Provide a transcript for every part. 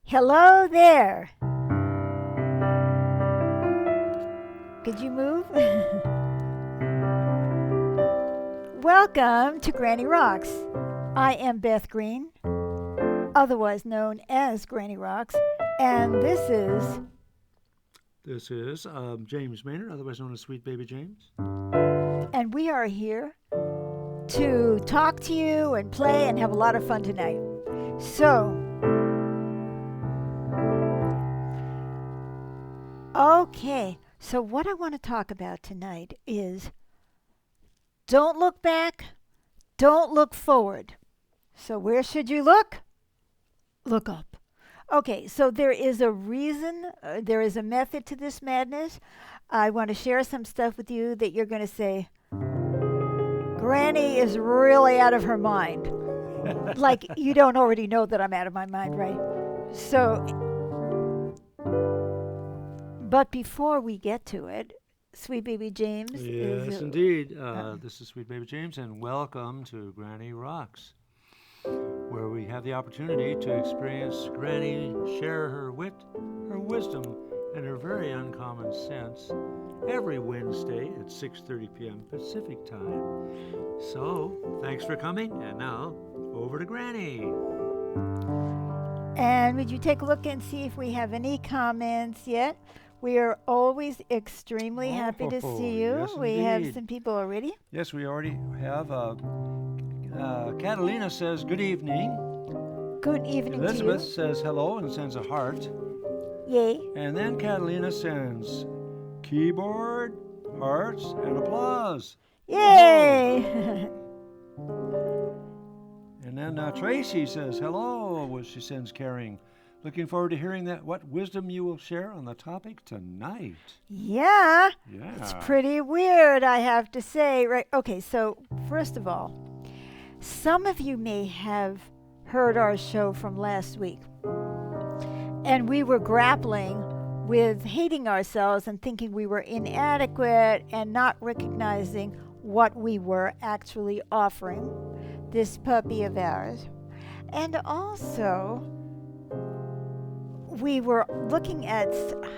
Hello there. Could you move? Welcome to Granny Rocks. I am Beth Green, otherwise known as Granny Rocks, and This is James Maynard, otherwise known as Sweet Baby James. and we are here to talk to you and play and have a lot of fun tonight. So, okay, so what I want to talk about tonight is don't look back, don't look forward. So, where should you look? Look up. Okay, so there is a reason, there is a method to this madness. I want to share some stuff with you that you're going to say, Granny is really out of her mind. Like, you don't already know that I'm out of my mind, right? So, but before we get to it, Sweet Baby James Yes, is. indeed. This is Sweet Baby James, and welcome to Granny Rocks, where we have the opportunity to experience Granny share her wit, her wisdom, and her very uncommon sense every Wednesday at 6:30 p.m. Pacific Time. So, thanks for coming, and now over to Granny. And would you take a look and see if we have any comments yet? We are always extremely happy to see you. Yes, We have indeed. some people already. Yes, we already have. Catalina says good evening. Good evening Elizabeth to says hello and sends a heart. you. Yay. And then Catalina sends keyboard, hearts, and applause. Yay! And then Tracy says hello, which she sends caring. Looking forward to hearing what wisdom you will share on the topic tonight. Yeah, Yeah. it's pretty weird, I have to say. Right? Okay, so first of all, some of you may have heard our show from last week, and we were grappling with hating ourselves and thinking we were inadequate and not recognizing what we were actually offering this puppy of ours. And also, we were looking at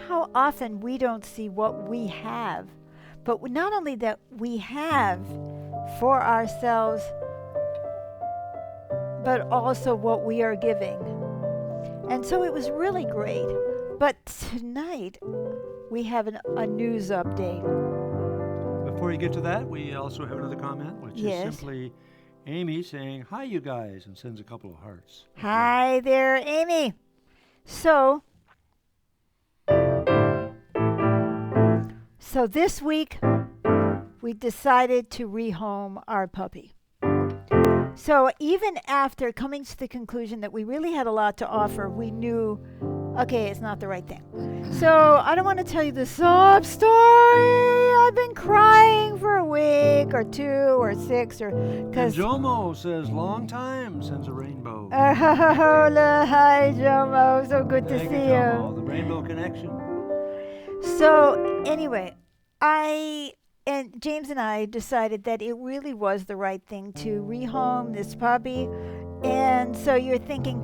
how often we don't see what we have, but not only that we have for ourselves, but also what we are giving. And so it was really great. But tonight, we have a news update. Before you get to that, we also have another comment, which Yes. is simply Amy saying, hi, you guys, and sends a couple of hearts. Hi there, Amy. So this week, we decided to rehome our puppy. So even after coming to the conclusion that we really had a lot to offer, we knew, okay, it's not the right thing. So I don't want to tell you the sob story. I've been crying for a week or 2 or 6 or And because. Jomo says, long time, sends a rainbow. Oh, hi, Jomo. So good to Thank see you, Jomo, you. the rainbow connection. So anyway, and James and I decided that it really was the right thing to rehome this puppy. And so you're thinking,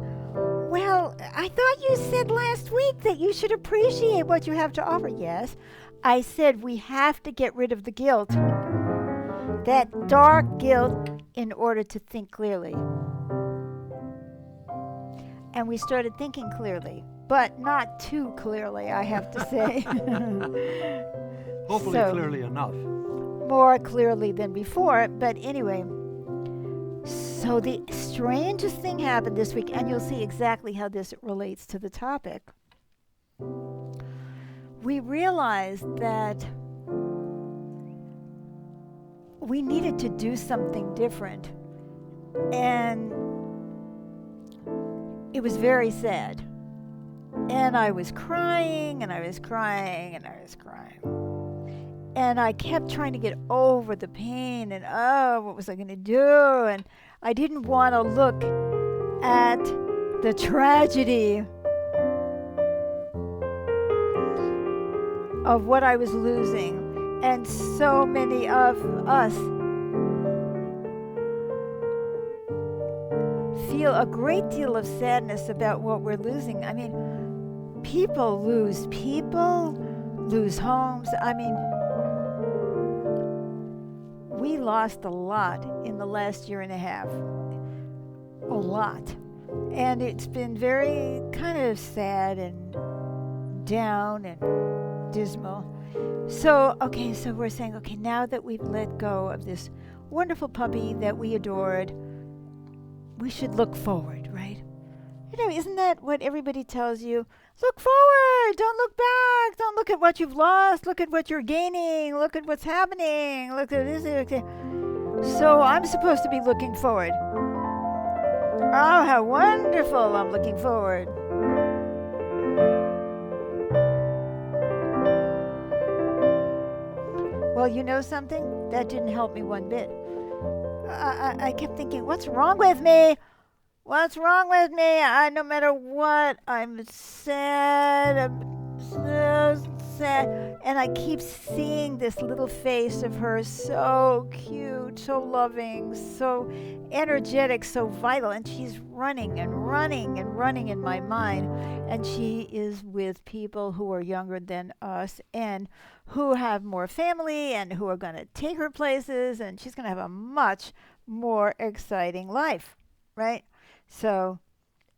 well, I thought you said last week that you should appreciate what you have to offer. Yes, I said we have to get rid of the guilt, that dark guilt, in order to think clearly. And we started thinking clearly, but not too clearly, I have to say. Hopefully So- clearly enough. More clearly than before, but anyway. So the strangest thing happened this week, and you'll see exactly how this relates to the topic. We realized that we needed to do something different, and it was very sad. And I was crying, and I was crying, and I was crying. And I kept trying to get over the pain and, oh, what was I going to do? And I didn't want to look at the tragedy of what I was losing. And so many of us feel a great deal of sadness about what we're losing. I mean, people, lose homes. I mean, we lost a lot in the last year and a half. A lot. And it's been very kind of sad and down and dismal. So we're saying, okay, now that we've let go of this wonderful puppy that we adored, we should look forward, right? Isn't that what everybody tells you? Look forward, don't look back, don't look at what you've lost, look at what you're gaining, look at what's happening, look at this. So I'm supposed to be looking forward. Oh, how wonderful, I'm looking forward. Well, you know something? That didn't help me one bit. I kept thinking, what's wrong with me? What's wrong with me? No matter what, I'm sad. I'm so sad. And I keep seeing this little face of hers, so cute, so loving, so energetic, so vital. And she's running and running and running in my mind. And she is with people who are younger than us and who have more family and who are going to take her places. And she's going to have a much more exciting life, right? So,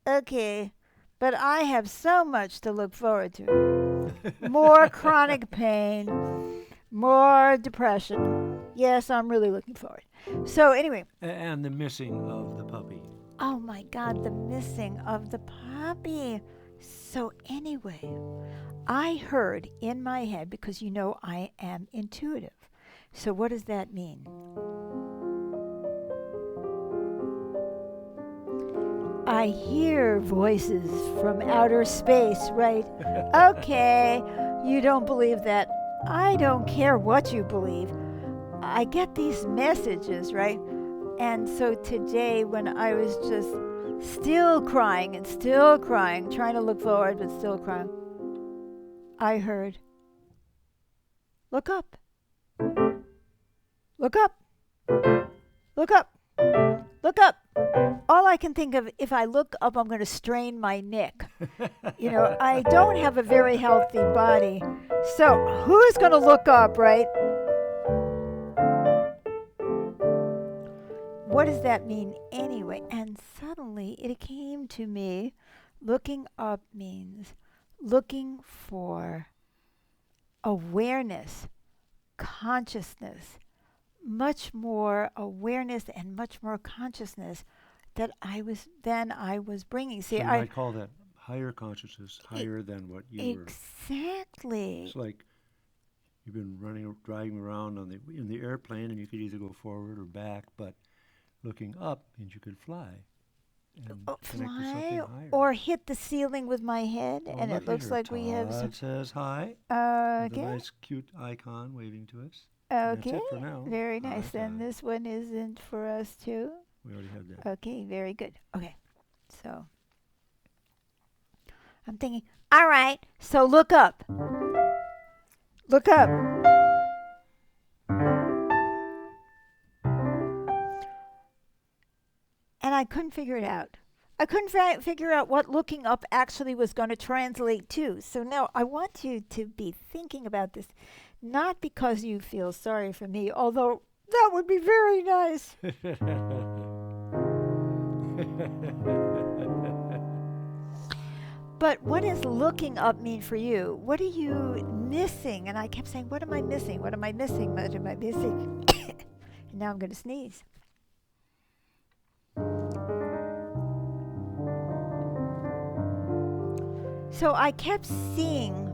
okay, but I have so much to look forward to. More chronic pain, more depression. Yes, I'm really looking forward. So anyway. And the missing of the puppy. Oh my God, the missing of the puppy. So anyway, I heard in my head, because I am intuitive. So what does that mean? I hear voices from outer space, right? Okay, you don't believe that. I don't care what you believe. I get these messages, right? And so today, when I was just still crying, trying to look forward, but still crying, I heard, look up. Look up. Look up. Look up. All I can think of, if I look up, I'm going to strain my neck. I don't have a very healthy body. So who's going to look up, right? What does that mean anyway? And suddenly it came to me, looking up means looking for awareness, consciousness, much more awareness and much more consciousness that I was bringing. See, so you might call that higher consciousness, higher than what you were. Exactly. It's like you've been driving around in the airplane, and you could either go forward or back, but looking up means you could fly and connect to something higher. Or hit the ceiling with my head, and it looks like we have some. Todd says hi. Okay. With a nice, cute icon waving to us. Okay. That's it for now. Very nice. And this one isn't for us too. We already have that. Okay. Very good. Okay. So I'm thinking. All right. So look up. Look up. And I couldn't figure it out. I couldn't figure out what looking up actually was going to translate to. So now I want you to be thinking about this, not because you feel sorry for me, although that would be very nice. But what does looking up mean for you? What are you missing? And I kept saying, what am I missing? What am I missing? What am I missing? And now I'm going to sneeze. So I kept seeing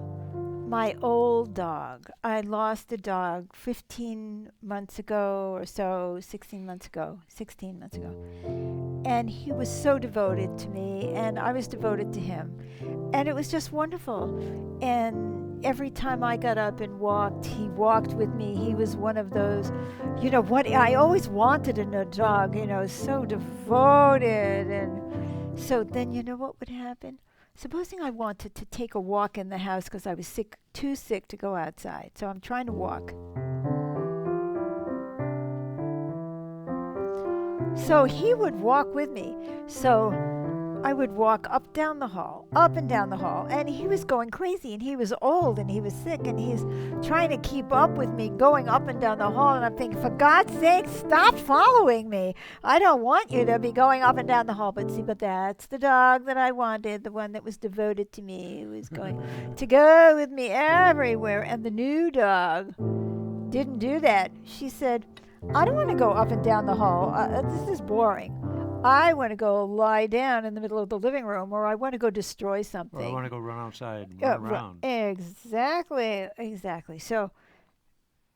my old dog. I lost a dog 15 months ago or so, 16 months ago. And he was so devoted to me, and I was devoted to him. And it was just wonderful. And every time I got up and walked, he walked with me. He was one of those, what I always wanted in a dog, so devoted. And so then what would happen? Supposing I wanted to take a walk in the house because I was too sick to go outside. So I'm trying to walk. So he would walk with me. So I would walk up down the hall, up and down the hall, and he was going crazy, and he was old, and he was sick, and he's trying to keep up with me going up and down the hall, and I'm thinking, for God's sake, stop following me. I don't want you to be going up and down the hall. But that's the dog that I wanted, the one that was devoted to me, who was going to go with me everywhere. And the new dog didn't do that. She said, I don't want to go up and down the hall. This is boring. I want to go lie down in the middle of the living room, or I want to go destroy something. Or I want to go run outside and run around. Exactly. So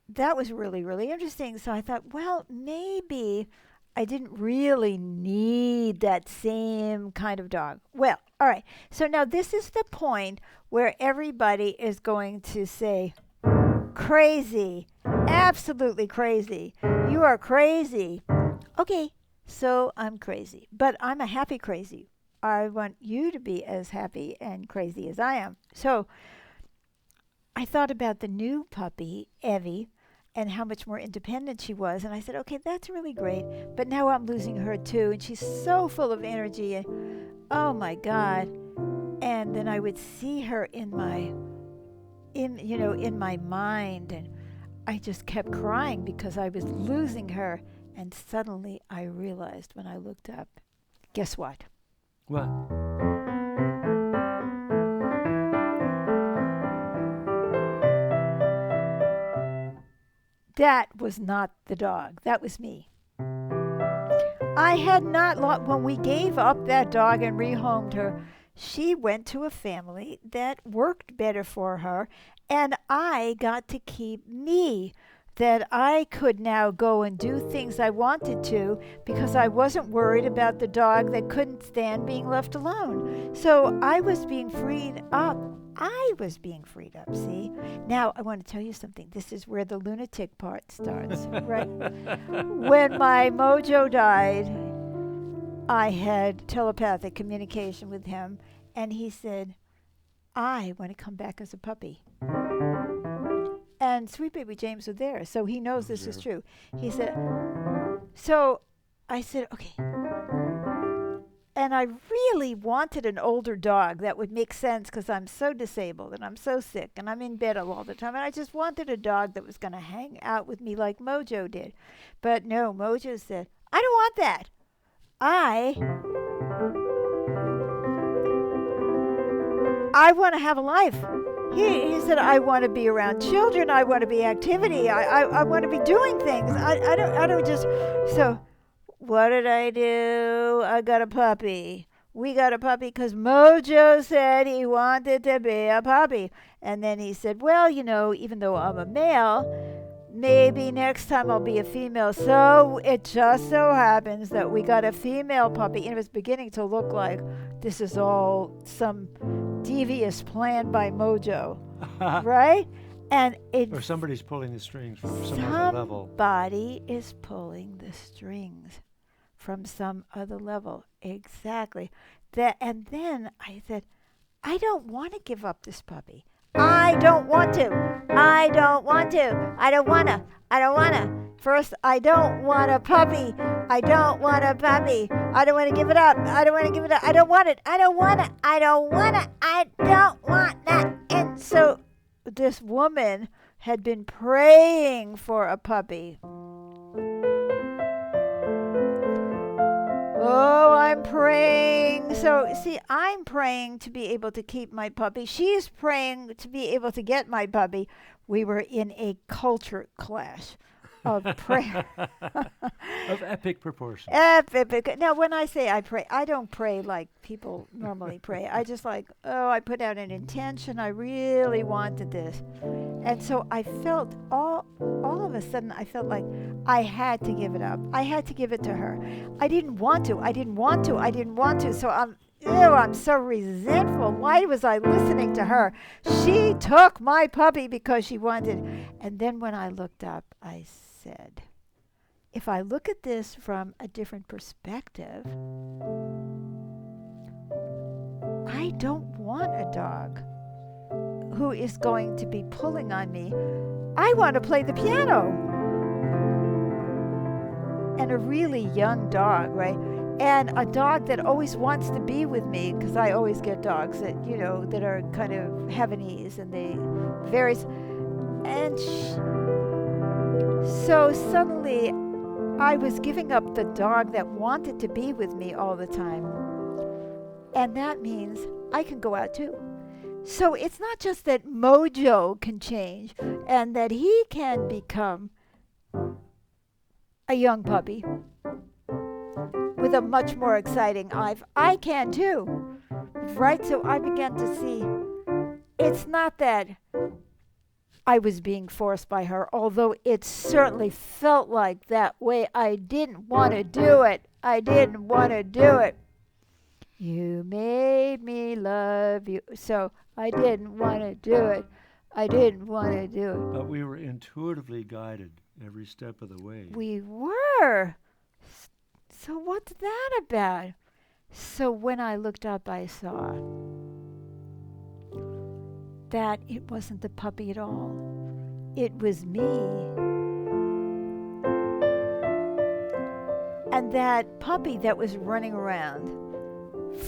that was really, really interesting. So I thought, well, maybe I didn't really need that same kind of dog. Well, all right. So now this is the point where everybody is going to say, crazy, absolutely crazy. You are crazy. Okay. So I'm crazy, but I'm a happy crazy. I want you to be as happy and crazy as I am. So I thought about the new puppy, Evie, and how much more independent she was. And I said, okay, that's really great. But now I'm losing her too. And she's so full of energy. And, oh my God. And then I would see her in my mind. And I just kept crying because I was losing her. And suddenly I realized when I looked up, guess what? What? That was not the dog. That was me. I had not, when we gave up that dog and rehomed her, she went to a family that worked better for her, and I got to keep me. That I could now go and do things I wanted to because I wasn't worried about the dog that couldn't stand being left alone. So I was being freed up. See? Now, I want to tell you something. This is where the lunatic part starts, right? When my Mojo died, I had telepathic communication with him, and he said, I want to come back as a puppy. And Sweet Baby James was there, so he knows this is true. He said, so I said, okay. And I really wanted an older dog that would make sense because I'm so disabled and I'm so sick and I'm in bed all the time. And I just wanted a dog that was going to hang out with me like Mojo did. But no, Mojo said, I don't want that. I want to have a life. He said, I want to be around children. I want to be activity. I want to be doing things. I don't just. So what did I do? I got a puppy. We got a puppy because Mojo said he wanted to be a puppy. And then he said, well, even though I'm a male, maybe next time I'll be a female. So it just so happens that we got a female puppy. And it was beginning to look like this is all some devious plan by Mojo, right? And or somebody's pulling the strings from some other level. Somebody is pulling the strings from some other level. Exactly. And then I said, I don't want to give up this puppy. I don't want to. First, I don't want a puppy. I don't want to give it up. I don't want it. I don't want that. And so this woman had been praying for a puppy. Oh, I'm praying. So, see, I'm praying to be able to keep my puppy. She's praying to be able to get my puppy. We were in a culture clash of prayer. Of epic proportions. Epic. Now, when I say I pray, I don't pray like people normally pray. I just I put out an intention. I really wanted this. And so I felt all of a sudden, I felt like I had to give it up. I had to give it to her. I didn't want to. So I'm so resentful. Why was I listening to her? She took my puppy because she wanted. And then when I looked up, I said, if I look at this from a different perspective, I don't want a dog who is going to be pulling on me. I want to play the piano. and a really young dog, right? And a dog that always wants to be with me, because I always get dogs that, that are kind of Havanese, and they varies. And so suddenly I was giving up the dog that wanted to be with me all the time. And that means I can go out too. So it's not just that Mojo can change and that he can become a young puppy with a much more exciting life. I can too, right? So I began to see it's not that I was being forced by her, although it certainly felt like that way. I didn't want to do it. I didn't want to do it. You made me love you. So I didn't want to do it. I didn't want to do it. But we were intuitively guided every step of the way. We were. So what's that about? So when I looked up, I saw that it wasn't the puppy at all. It was me. And that puppy that was running around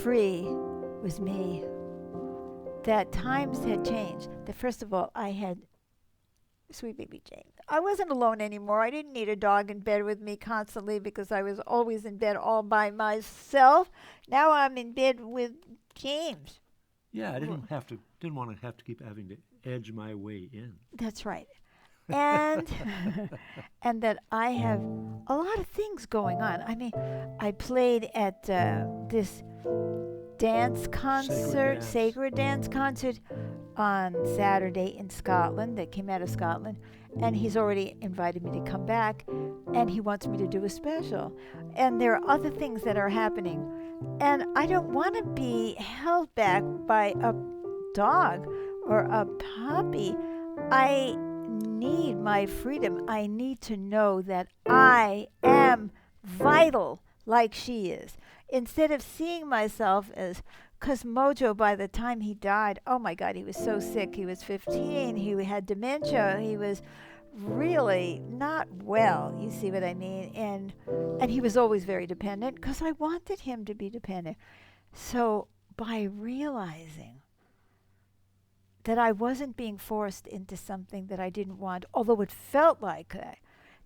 free was me. That times had changed. That first of all, I had sweet baby James. I wasn't alone anymore. I didn't need a dog in bed with me constantly because I was always in bed all by myself. Now I'm in bed with James. Yeah, I didn't want to have to keep having to edge my way in. That's right. And and that I have a lot of things going on. I mean, I played at this dance concert, sacred dance concert on Saturday in Scotland that came out of Scotland, and he's already invited me to come back, and he wants me to do a special. And there are other things that are happening, and I don't want to be held back by a dog or a puppy. I need my freedom. I need to know that I am vital like she is. Instead of seeing myself as, because Mojo, by the time he died, oh my God, he was so sick. He was 15. He had dementia. He was really not well. You see what I mean? And he was always very dependent because I wanted him to be dependent. So by realizing that I wasn't being forced into something that I didn't want, although it felt like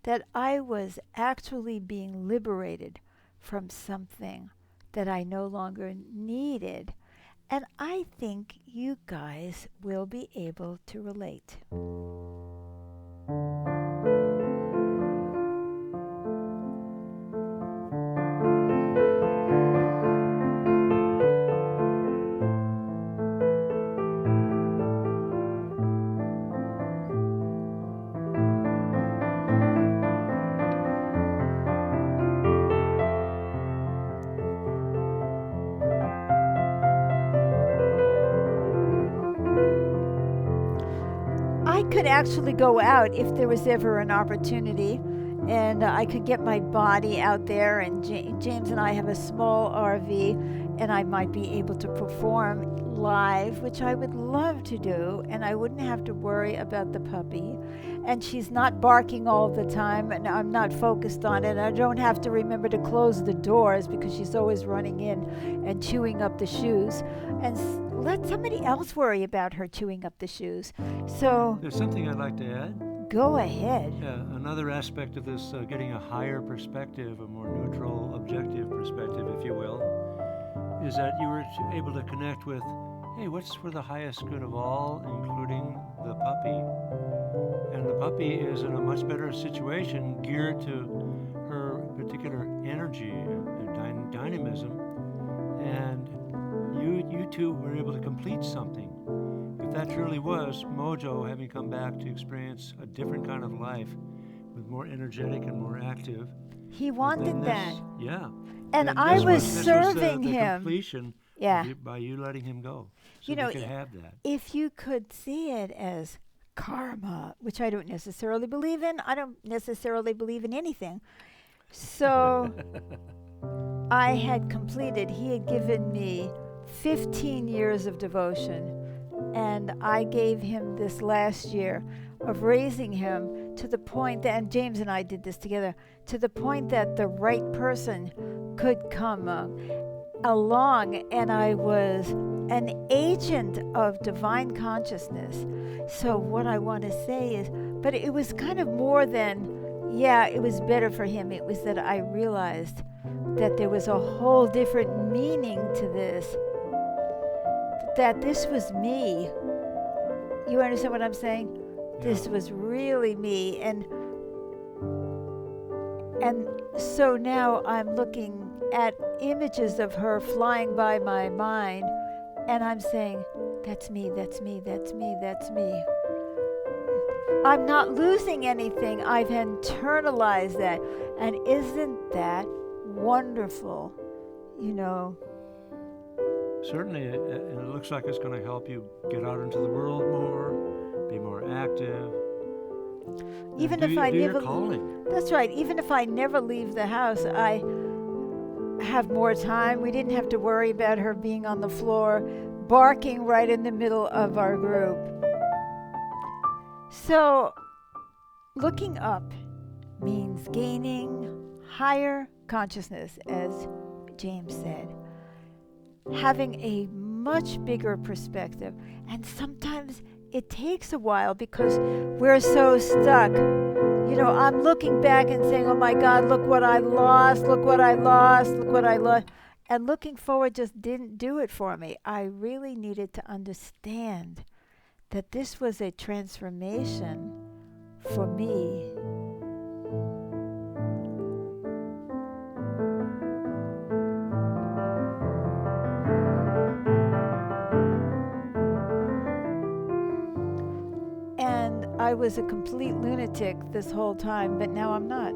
that I was actually being liberated from something that I no longer needed. And I think you guys will be able to relate. I could actually go out if there was ever an opportunity, and I could get my body out there, and James and I have a small RV, and I might be able to perform live, which I would love to do, and I wouldn't have to worry about the puppy, and she's not barking all the time, and I'm not focused on it. I don't have to remember to close the doors because she's always running in and chewing up the shoes, and let somebody else worry about her chewing up the shoes. So there's something I'd like to add. Go ahead. Another aspect of this, getting a higher perspective, a more neutral, objective perspective, if you will, is that you were able to connect with, hey, what's for the highest good of all, including the puppy? And the puppy is in a much better situation, geared to her particular energy and dynamism, and you two were able to complete something. If that truly was Mojo having come back to experience a different kind of life, with more energetic and more active. He wanted that. Yeah. And I was serving the him. Completion by you letting him go. So you could have that. If you could see it as karma, which I don't necessarily believe in. I don't necessarily believe in anything. So I had completed, he had given me 15 years of devotion, and I gave him this last year of raising him to the point that, and James and I did this together, to the point that the right person could come along, and I was an agent of divine consciousness. So what I want to say is, but it was kind of more than, yeah, it was better for him. It was that I realized that there was a whole different meaning to this, that this was me. You understand what I'm saying? Yeah. This was really me. And so now I'm looking at images of her flying by my mind, and I'm saying, that's me, that's me, that's me, that's me. I'm not losing anything. I've internalized that. And isn't that wonderful? You know. Certainly, and it looks like it's going to help you get out into the world more, be more active. Even and if I do never your calling. That's right. Even if I never leave the house, I have more time. We didn't have to worry about her being on the floor, barking right in the middle of our group. So, looking up means gaining higher consciousness, as James said. Having a much bigger perspective. And sometimes it takes a while because we're so stuck. You know, I'm looking back and saying, oh my God, look what I lost, look what I lost, look what I lost. And looking forward just didn't do it for me. I really needed to understand that this was a transformation for me. And I was a complete lunatic this whole time, but now I'm not.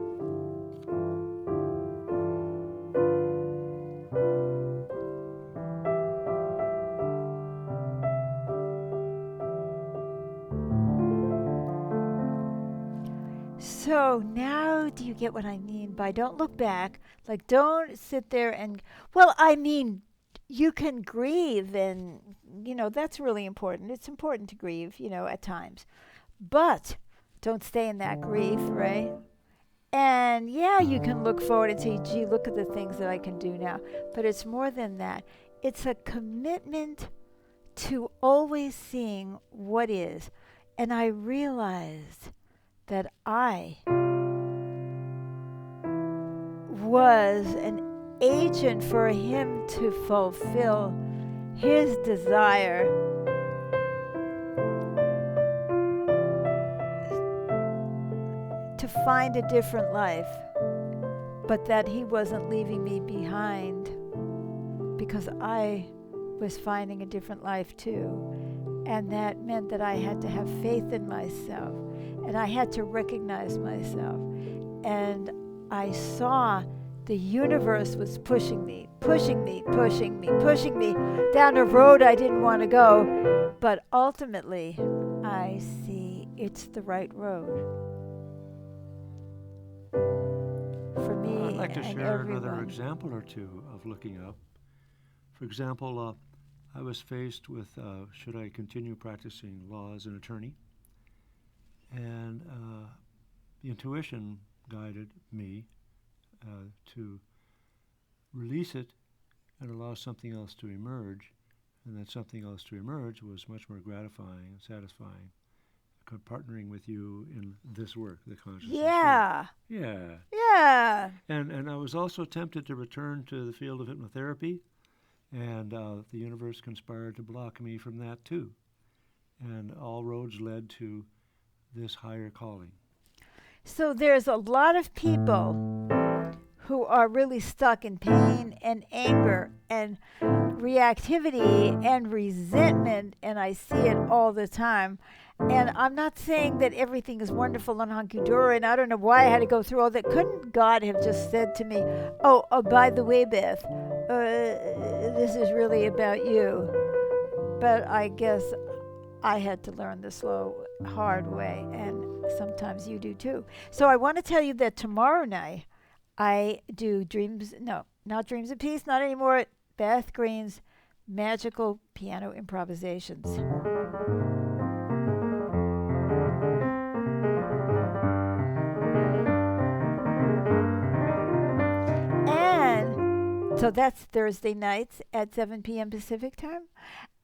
So now do you get what I mean by don't look back? Like, don't sit there and, well, I mean, you can grieve, and, you know, that's really important. It's important to grieve, you know, at times. But don't stay in that grief, right? And yeah, you can look forward and say, gee, look at the things that I can do now. But it's more than that. It's a commitment to always seeing what is. And I realized that I was an agent for him to fulfill his desire to find a different life, but that he wasn't leaving me behind because I was finding a different life too. And that meant that I had to have faith in myself, and I had to recognize myself. And I saw the universe was pushing me down a road I didn't want to go. But ultimately, I see it's the right road for me. I'd like to and share everyone. another example or two of looking up. For example, I was faced with should I continue practicing law as an attorney? And the intuition guided me to release it and allow something else to emerge. And that something else to emerge was much more gratifying and satisfying, partnering with you in this work, the consciousness work. Yeah. Yeah. And I was also tempted to return to the field of hypnotherapy, and the universe conspired to block me from that too. And all roads led to this higher calling. So there's a lot of people who are really stuck in pain and anger and reactivity and resentment, and I see it all the time. And I'm not saying that everything is wonderful and hunky-dory, and I don't know why I had to go through all that. Couldn't God have just said to me, oh, by the way, Beth, this is really about you? But I guess I had to learn the slow, hard way, and sometimes you do too. So I want to tell you that tomorrow night I do not Dreams of Peace, not anymore, Beth Green's Magical Piano Improvisations. So that's Thursday nights at 7 p.m. Pacific time.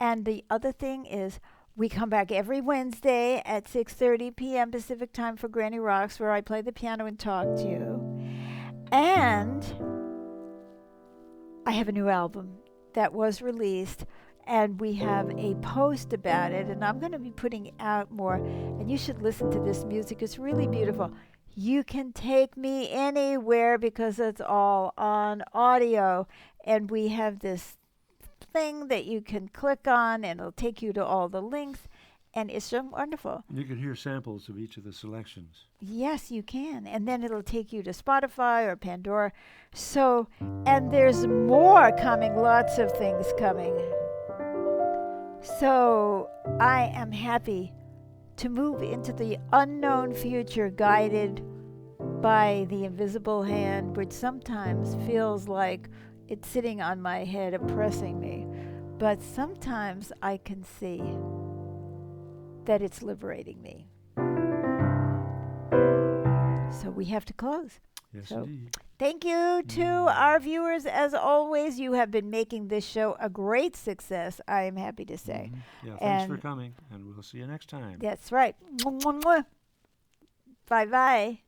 And the other thing is we come back every Wednesday at 6:30 p.m. Pacific time for Granny Rocks, where I play the piano and talk to you. And I have a new album that was released, and we have a post about it, and I'm going to be putting out more, and you should listen to this music. It's really beautiful. You can take me anywhere because it's all on audio, and we have this thing that you can click on, and it'll take you to all the links, and it's so wonderful. You can hear samples of each of the selections. Yes, you can. And then it'll take you to Spotify or Pandora. So, and there's more coming, lots of things coming. So, I am happy to move into the unknown future guided by the invisible hand, which sometimes feels like it's sitting on my head, oppressing me. But sometimes I can see that it's liberating me. So we have to close. Yes, So, indeed. Thank you to our viewers. As always, you have been making this show a great success, I am happy to say. Yeah, thanks for And coming, and we'll see you next time. that's right. Bye-bye.